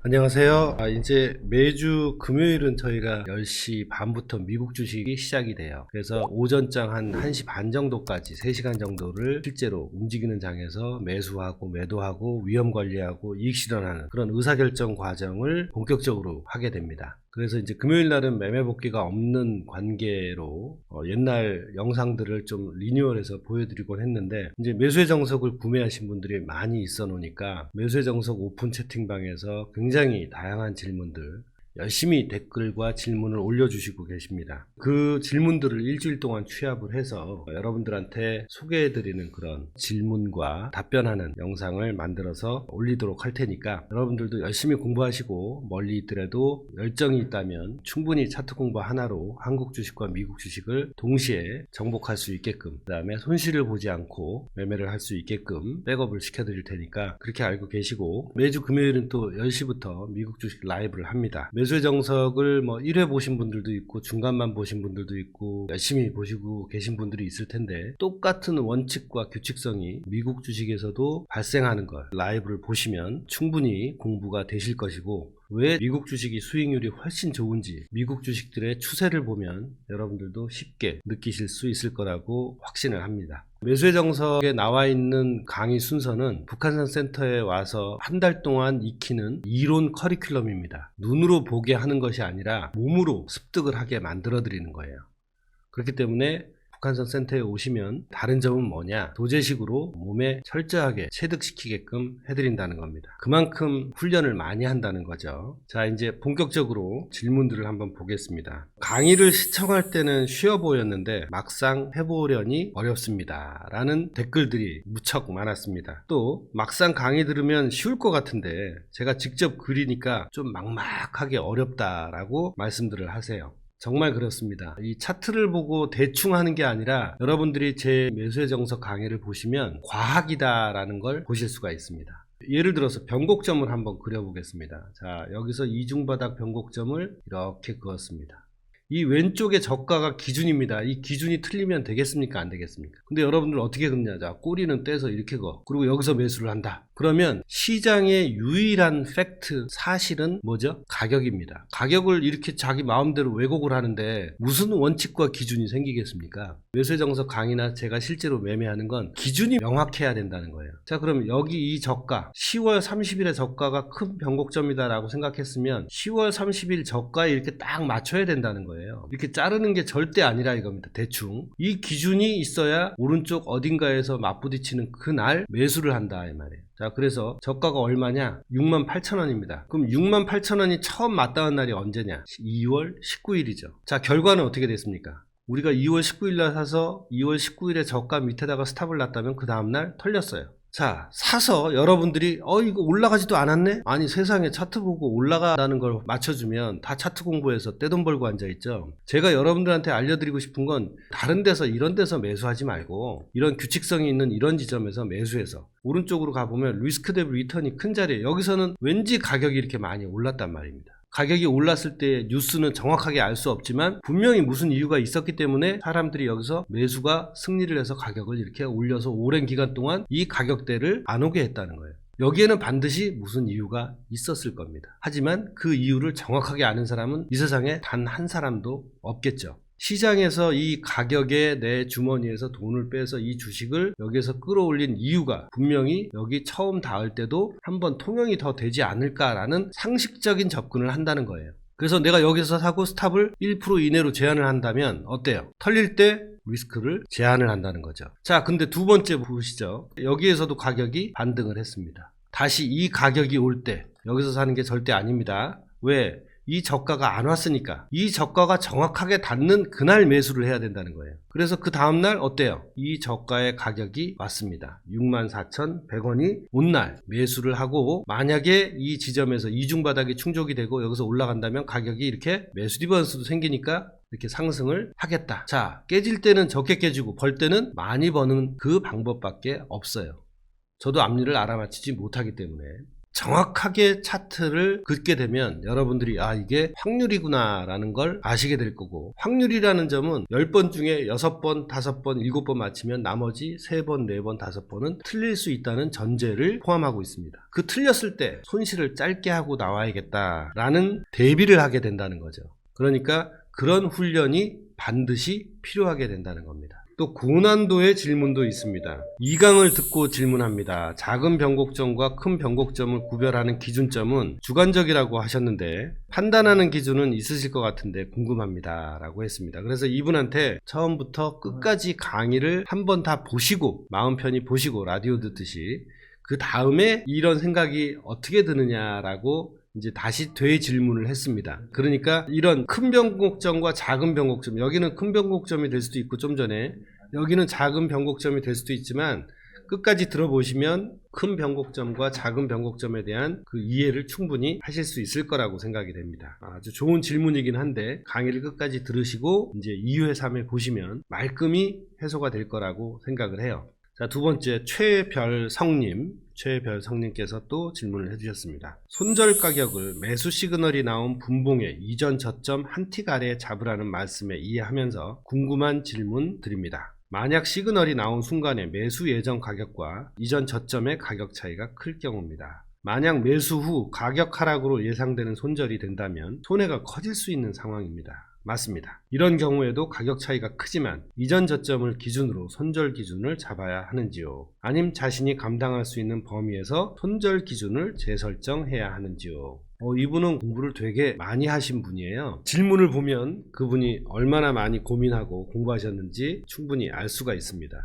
안녕하세요. 이제 매주 금요일은 저희가 10시 반부터 미국 주식이 시작이 돼요. 그래서 오전장 한 1시 반 정도까지 3시간 정도를 실제로 움직이는 장에서 매수하고 매도하고 위험 관리하고 이익 실현하는 그런 의사결정 과정을 본격적으로 하게 됩니다. 그래서 이제 금요일 날은 매매 복귀가 없는 관계로 옛날 영상들을 좀 리뉴얼해서 보여드리곤 했는데, 이제 매수의 정석을 구매하신 분들이 많이 있어 놓으니까 매수의 정석 오픈 채팅방에서 굉장히 다양한 질문들, 열심히 댓글과 질문을 올려주시고 계십니다. 그 질문들을 일주일 동안 취합을 해서 여러분들한테 소개해드리는 그런 질문과 답변하는 영상을 만들어서 올리도록 할 테니까, 여러분들도 열심히 공부하시고 멀리 있더라도 열정이 있다면 충분히 차트 공부 하나로 한국 주식과 미국 주식을 동시에 정복할 수 있게끔, 그 다음에 손실을 보지 않고 매매를 할 수 있게끔 백업을 시켜드릴 테니까 그렇게 알고 계시고, 매주 금요일은 또 10시부터 미국 주식 라이브를 합니다. 매수의 정석을 1회 보신 분들도 있고 중간만 보신 분들도 있고 열심히 보시고 계신 분들이 있을 텐데, 똑같은 원칙과 규칙성이 미국 주식에서도 발생하는 걸 라이브를 보시면 충분히 공부가 되실 것이고, 왜 미국 주식이 수익률이 훨씬 좋은지 미국 주식들의 추세를 보면 여러분들도 쉽게 느끼실 수 있을 거라고 확신을 합니다. 매수의 정석에 나와 있는 강의 순서는 북한산 센터에 와서 한 달 동안 익히는 이론 커리큘럼입니다. 눈으로 보게 하는 것이 아니라 몸으로 습득을 하게 만들어 드리는 거예요. 그렇기 때문에 북한산 센터에 오시면 다른 점은 뭐냐, 도제식으로 몸에 철저하게 체득시키게끔 해드린다는 겁니다. 그만큼 훈련을 많이 한다는 거죠. 자, 이제 본격적으로 질문들을 한번 보겠습니다. 강의를 시청할 때는 쉬워 보였는데 막상 해보려니 어렵습니다 라는 댓글들이 무척 많았습니다. 또 막상 강의 들으면 쉬울 것 같은데 제가 직접 그리니까 좀 막막하게 어렵다라고 말씀들을 하세요. 정말 그렇습니다. 이 차트를 보고 대충 하는 게 아니라 여러분들이 제 매수의 정석 강의를 보시면 과학이다라는 걸 보실 수가 있습니다. 예를 들어서 변곡점을 한번 그려보겠습니다. 자, 여기서 이중바닥 변곡점을 이렇게 그었습니다. 이 왼쪽의 저가가 기준입니다. 이 기준이 틀리면 되겠습니까? 안 되겠습니까? 근데 여러분들 어떻게 긋냐? 자, 꼬리는 떼서 이렇게 그어. 그리고 여기서 매수를 한다. 그러면 시장의 유일한 팩트, 사실은 뭐죠? 가격입니다. 가격을 이렇게 자기 마음대로 왜곡을 하는데 무슨 원칙과 기준이 생기겠습니까? 매수의 정석 강의나 제가 실제로 매매하는 건 기준이 명확해야 된다는 거예요. 자, 그럼 여기 이 저가 10월 30일의 저가가 큰 변곡점이다 라고 생각했으면 10월 30일 저가에 이렇게 딱 맞춰야 된다는 거예요. 이렇게 자르는 게 절대 아니라 이겁니다. 대충 이 기준이 있어야 오른쪽 어딘가에서 맞부딪히는 그날 매수를 한다 이 말이에요. 자, 그래서 저가가 얼마냐? 68,000원입니다. 그럼 68,000원이 처음 맞닿은 날이 언제냐? 2월 19일이죠. 자, 결과는 어떻게 됐습니까? 우리가 2월 19일 날 사서 2월 19일에 저가 밑에다가 스탑을 놨다면 그 다음날 털렸어요. 자, 사서 여러분들이 이거 올라가지도 않았네? 아니, 세상에 차트 보고 올라가라는 걸 맞춰주면 다 차트 공부해서 떼돈 벌고 앉아있죠. 제가 여러분들한테 알려드리고 싶은 건 다른 데서 이런 데서 매수하지 말고 이런 규칙성이 있는 이런 지점에서 매수해서 오른쪽으로 가보면 리스크 대비 리턴이 큰 자리에, 여기서는 왠지 가격이 이렇게 많이 올랐단 말입니다. 가격이 올랐을 때 뉴스는 정확하게 알 수 없지만 분명히 무슨 이유가 있었기 때문에 사람들이 여기서 매수가 승리를 해서 가격을 이렇게 올려서 오랜 기간 동안 이 가격대를 안 오게 했다는 거예요. 여기에는 반드시 무슨 이유가 있었을 겁니다. 하지만 그 이유를 정확하게 아는 사람은 이 세상에 단 한 사람도 없겠죠. 시장에서 이 가격에 내 주머니에서 돈을 빼서 이 주식을 여기에서 끌어올린 이유가 분명히 여기 처음 닿을 때도 한번 통영이 더 되지 않을까라는 상식적인 접근을 한다는 거예요. 그래서 내가 여기서 사고 스탑을 1% 이내로 제한을 한다면 어때요? 털릴 때 리스크를 제한을 한다는 거죠. 자, 근데 두 번째 보시죠. 여기에서도 가격이 반등을 했습니다. 다시 이 가격이 올 때 여기서 사는 게 절대 아닙니다. 왜? 이 저가가 안 왔으니까 이 저가가 정확하게 닿는 그날 매수를 해야 된다는 거예요. 그래서 그 다음날 어때요? 이 저가의 가격이 왔습니다. 64,100원이 온 날 매수를 하고, 만약에 이 지점에서 이중바닥이 충족이 되고 여기서 올라간다면 가격이 이렇게 매수 디버런스도 생기니까 이렇게 상승을 하겠다. 자, 깨질 때는 적게 깨지고 벌 때는 많이 버는 그 방법밖에 없어요. 저도 앞일을 알아맞히지 못하기 때문에. 정확하게 차트를 긋게 되면 여러분들이 이게 확률이구나 라는 걸 아시게 될 거고, 확률이라는 점은 10번 중에 6번, 5번, 7번 맞히면 나머지 3번, 4번, 5번은 틀릴 수 있다는 전제를 포함하고 있습니다. 그 틀렸을 때 손실을 짧게 하고 나와야겠다라는 대비를 하게 된다는 거죠. 그러니까 그런 훈련이 반드시 필요하게 된다는 겁니다. 또 고난도의 질문도 있습니다. 2강을 듣고 질문합니다. 작은 변곡점과 큰 변곡점을 구별하는 기준점은 주관적이라고 하셨는데 판단하는 기준은 있으실 것 같은데 궁금합니다 라고 했습니다. 그래서 이분한테 처음부터 끝까지 강의를 한번 다 보시고, 마음 편히 보시고 라디오 듣듯이, 그 다음에 이런 생각이 어떻게 드느냐라고 이제 다시 되질문을 했습니다. 그러니까 이런 큰 변곡점과 작은 변곡점, 여기는 큰 변곡점이 될 수도 있고 좀 전에 여기는 작은 변곡점이 될 수도 있지만, 끝까지 들어보시면 큰 변곡점과 작은 변곡점에 대한 그 이해를 충분히 하실 수 있을 거라고 생각이 됩니다. 아주 좋은 질문이긴 한데 강의를 끝까지 들으시고 이제 2회, 3회 보시면 말끔히 해소가 될 거라고 생각을 해요. 자, 두 번째, 최별성님께서 또 질문을 해주셨습니다. 손절 가격을 매수 시그널이 나온 분봉의 이전 저점 한 틱 아래에 잡으라는 말씀에 이해하면서 궁금한 질문 드립니다. 만약 시그널이 나온 순간에 매수 예정 가격과 이전 저점의 가격 차이가 클 경우입니다. 만약 매수 후 가격 하락으로 예상되는 손절이 된다면 손해가 커질 수 있는 상황입니다. 맞습니다. 이런 경우에도 가격 차이가 크지만 이전 저점을 기준으로 손절 기준을 잡아야 하는지요? 아님 자신이 감당할 수 있는 범위에서 손절 기준을 재설정해야 하는지요? 이분은 공부를 되게 많이 하신 분이에요. 질문을 보면 그분이 얼마나 많이 고민하고 공부하셨는지 충분히 알 수가 있습니다.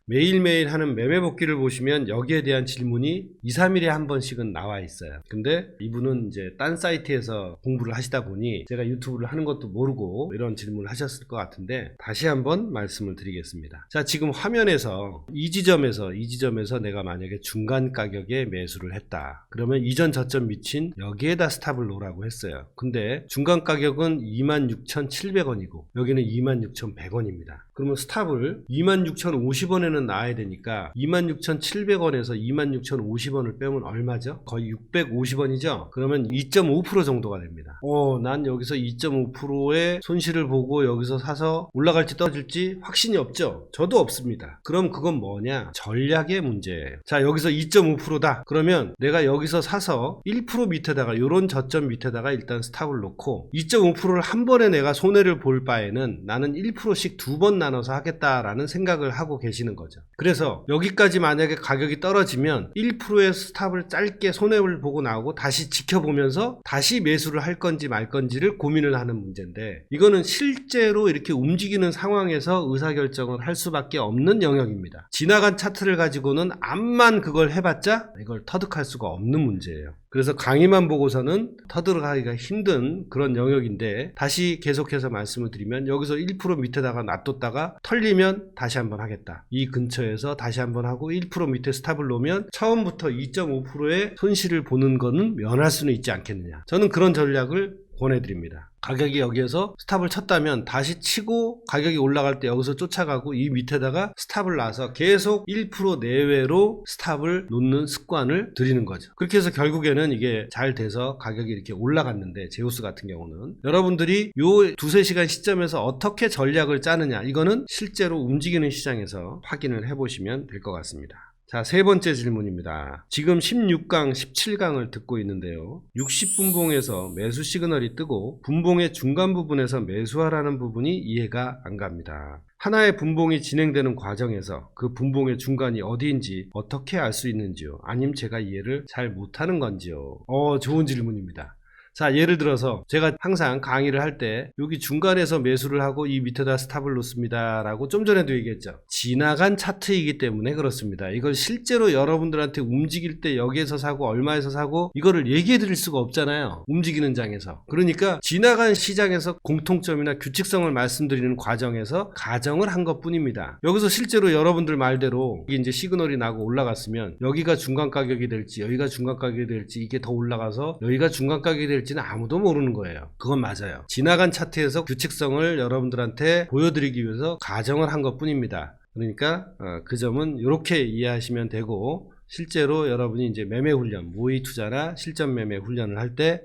매일매일 하는 매매 복귀를 보시면 여기에 대한 질문이 2, 3일에 한 번씩은 나와 있어요. 근데 이분은 이제 딴 사이트에서 공부를 하시다 보니 제가 유튜브를 하는 것도 모르고 이런 질문을 하셨을 것 같은데 다시 한번 말씀을 드리겠습니다. 자, 지금 화면에서 이 지점에서 내가 만약에 중간 가격에 매수를 했다. 그러면 이전 저점 미친 여기에다 스탑을 놓으라고 했어요. 근데 중간 가격은 26,700원이고 여기는 26,100원입니다. 그러면 스탑을 26,050원에는 놔야 되니까 26,700원에서 26,050원을 빼면 얼마죠? 거의 650원이죠? 그러면 2.5% 정도가 됩니다. 난 여기서 2.5%의 손실을 보고 여기서 사서 올라갈지 떨어질지 확신이 없죠? 저도 없습니다. 그럼 그건 뭐냐? 전략의 문제예요. 자, 여기서 2.5%다. 그러면 내가 여기서 사서 1% 밑에다가 요런 저점 밑에다가 일단 스탑을 놓고 2.5%를 한 번에 내가 손해를 볼 바에는 나는 1%씩 두 번 나눠서 하겠다라는 생각을 하고 계시는 거죠. 그래서 여기까지 만약에 가격이 떨어지면 1%의 스탑을 짧게 손해를 보고 나오고 다시 지켜보면서 다시 매수를 할 건지 말 건지를 고민을 하는 문제인데, 이거는 실제로 이렇게 움직이는 상황에서 의사결정을 할 수밖에 없는 영역입니다. 지나간 차트를 가지고는 암만 그걸 해봤자 이걸 터득할 수가 없는 문제예요. 그래서 강의만 보고서는 터득하기가 힘든 그런 영역인데, 다시 계속해서 말씀을 드리면 여기서 1% 밑에다가 놔뒀다가 털리면 다시 한번 하겠다. 이 근처에서 다시 한번 하고 1% 밑에 스탑을 놓으면 처음부터 2.5%의 손실을 보는 거는 면할 수는 있지 않겠느냐. 저는 그런 전략을 권해드립니다. 가격이 여기에서 스탑을 쳤다면 다시 치고 가격이 올라갈 때 여기서 쫓아가고 이 밑에다가 스탑을 놔서 계속 1% 내외로 스탑을 놓는 습관을 들이는 거죠. 그렇게 해서 결국에는 이게 잘 돼서 가격이 이렇게 올라갔는데, 제우스 같은 경우는 여러분들이 요 두세 시간 시점에서 어떻게 전략을 짜느냐, 이거는 실제로 움직이는 시장에서 확인을 해보시면 될 것 같습니다. 자, 세 번째 질문입니다. 지금 16강, 17강을 듣고 있는데요. 60분봉에서 매수 시그널이 뜨고 분봉의 중간 부분에서 매수하라는 부분이 이해가 안 갑니다. 하나의 분봉이 진행되는 과정에서 그 분봉의 중간이 어디인지 어떻게 알 수 있는지요? 아님 제가 이해를 잘 못하는 건지요? 좋은 질문입니다. 자, 예를 들어서 제가 항상 강의를 할 때 여기 중간에서 매수를 하고 이 밑에다 스탑을 놓습니다 라고 좀 전에도 얘기했죠. 지나간 차트이기 때문에 그렇습니다. 이걸 실제로 여러분들한테 움직일 때 여기에서 사고 얼마에서 사고 이거를 얘기해 드릴 수가 없잖아요. 움직이는 장에서. 그러니까 지나간 시장에서 공통점이나 규칙성을 말씀드리는 과정에서 가정을 한 것 뿐입니다. 여기서 실제로 여러분들 말대로 이게 이제 시그널이 나고 올라갔으면 여기가 중간 가격이 될지 여기가 중간 가격이 될지 이게 더 올라가서 여기가 중간 가격이 될지는 아무도 모르는 거예요. 그건 맞아요. 지나간 차트에서 규칙성을 여러분들한테 보여드리기 위해서 가정을 한 것 뿐입니다. 그러니까 그 점은 이렇게 이해하시면 되고, 실제로 여러분이 이제 매매 훈련, 모의 투자나 실전 매매 훈련을 할 때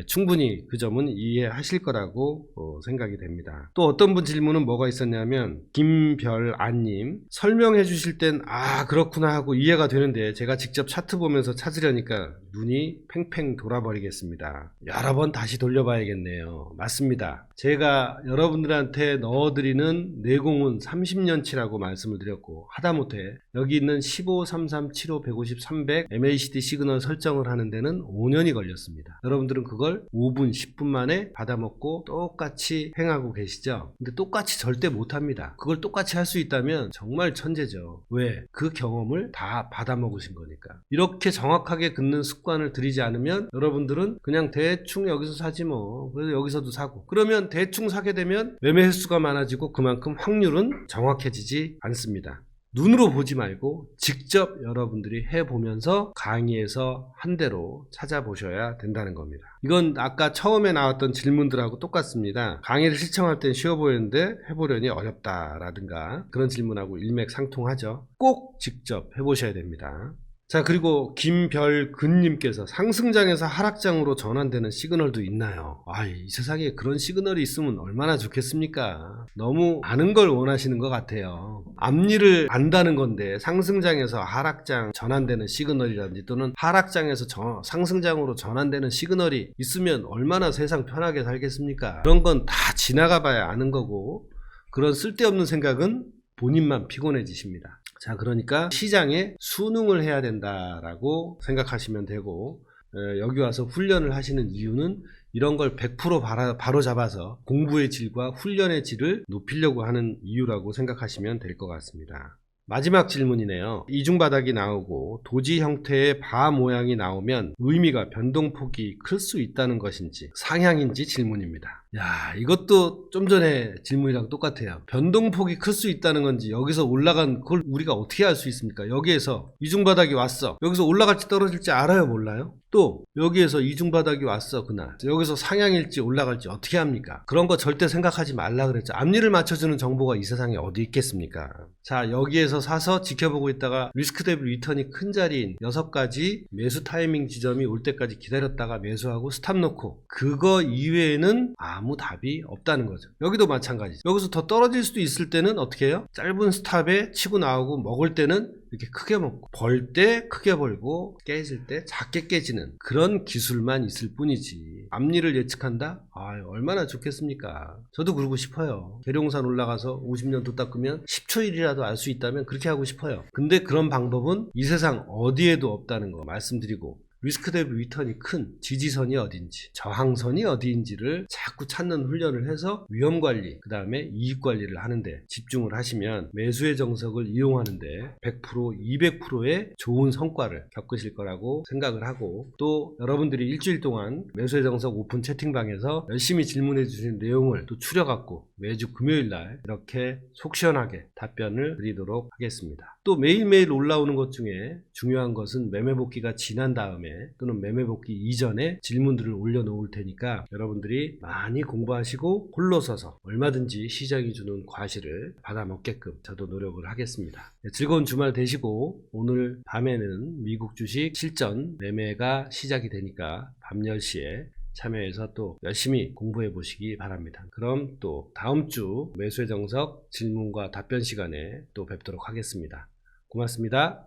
충분히 그 점은 이해하실 거라고 생각이 됩니다. 또 어떤 분 질문은 뭐가 있었냐면, 김별안님 설명해 주실 땐 그렇구나 하고 이해가 되는데 제가 직접 차트 보면서 찾으려니까 눈이 팽팽 돌아버리겠습니다. 여러 번 다시 돌려봐야겠네요. 맞습니다. 제가 여러분들한테 넣어드리는 내공은 30년치라고 말씀을 드렸고, 하다못해 여기 있는 15, 33, 75, 150, 300 MACD 시그널 설정을 하는 데는 5년이 걸렸습니다. 여러분들은 그걸 5분, 10분 만에 받아먹고 똑같이 행하고 계시죠? 근데 똑같이 절대 못합니다. 그걸 똑같이 할 수 있다면 정말 천재죠. 왜? 그 경험을 다 받아먹으신 거니까. 이렇게 정확하게 긋는 습관을 들이지 않으면 여러분들은 그냥 대충 여기서 사지 뭐, 그래서 여기서도 사고, 그러면 대충 사게 되면 매매 횟수가 많아지고 그만큼 확률은 정확해지지 않습니다. 눈으로 보지 말고 직접 여러분들이 해보면서 강의에서 한 대로 찾아보셔야 된다는 겁니다. 이건 아까 처음에 나왔던 질문들하고 똑같습니다. 강의를 시청할 땐 쉬워 보였는데 해보려니 어렵다라든가 그런 질문하고 일맥상통하죠. 꼭 직접 해보셔야 됩니다. 자, 그리고 김별근님께서 상승장에서 하락장으로 전환되는 시그널도 있나요? 이 세상에 그런 시그널이 있으면 얼마나 좋겠습니까? 너무 아는 걸 원하시는 것 같아요. 앞일을 안다는 건데 상승장에서 하락장 전환되는 시그널이라든지 또는 하락장에서 상승장으로 전환되는 시그널이 있으면 얼마나 세상 편하게 살겠습니까? 그런 건 다 지나가 봐야 아는 거고, 그런 쓸데없는 생각은 본인만 피곤해지십니다. 자, 그러니까 시장에 순응을 해야 된다라고 생각하시면 되고, 여기 와서 훈련을 하시는 이유는 이런 걸 100% 바로 잡아서 공부의 질과 훈련의 질을 높이려고 하는 이유라고 생각하시면 될 것 같습니다. 마지막 질문이네요. 이중바닥이 나오고 도지 형태의 바 모양이 나오면 의미가 변동폭이 클 수 있다는 것인지 상향인지 질문입니다. 이것도 좀 전에 질문이랑 똑같아요. 변동폭이 클 수 있다는 건지, 여기서 올라간 그걸 우리가 어떻게 알 수 있습니까? 여기에서 이중바닥이 왔어. 여기서 올라갈지 떨어질지 알아요, 몰라요? 또 여기에서 이중바닥이 왔어, 그날 여기서 상향일지 올라갈지 어떻게 합니까? 그런 거 절대 생각하지 말라 그랬죠. 앞니를 맞춰주는 정보가 이 세상에 어디 있겠습니까? 자, 여기에서 사서 지켜보고 있다가 리스크 대비 리턴이 큰 자리인 6가지 매수 타이밍 지점이 올 때까지 기다렸다가 매수하고 스탑 놓고, 그거 이외에는 아무 답이 없다는 거죠. 여기도 마찬가지죠. 여기서 더 떨어질 수도 있을 때는 어떻게 해요? 짧은 스탑에 치고 나오고, 먹을 때는 이렇게 크게 먹고, 벌 때 크게 벌고, 깨질 때 작게 깨지는 그런 기술만 있을 뿐이지, 앞일을 예측한다? 얼마나 좋겠습니까? 저도 그러고 싶어요. 계룡산 올라가서 50년도 닦으면 10초일이라도 알 수 있다면 그렇게 하고 싶어요. 근데 그런 방법은 이 세상 어디에도 없다는 거 말씀드리고, 리스크 대비 리턴이 큰 지지선이 어딘지, 저항선이 어디인지를 자꾸 찾는 훈련을 해서 위험관리, 그 다음에 이익관리를 하는데 집중을 하시면 매수의 정석을 이용하는데 100%, 200%의 좋은 성과를 겪으실 거라고 생각을 하고, 또 여러분들이 일주일 동안 매수의 정석 오픈 채팅방에서 열심히 질문해 주신 내용을 또 추려갖고 매주 금요일날 이렇게 속 시원하게 답변을 드리도록 하겠습니다. 또 매일매일 올라오는 것 중에 중요한 것은 매매복귀가 지난 다음에 또는 매매복귀 이전에 질문들을 올려놓을 테니까 여러분들이 많이 공부하시고 홀로 서서 얼마든지 시장이 주는 과실을 받아먹게끔 저도 노력을 하겠습니다. 즐거운 주말 되시고, 오늘 밤에는 미국 주식 실전 매매가 시작이 되니까 밤 10시에 참여해서 또 열심히 공부해 보시기 바랍니다. 그럼 또 다음 주 매수의 정석 질문과 답변 시간에 또 뵙도록 하겠습니다. 고맙습니다.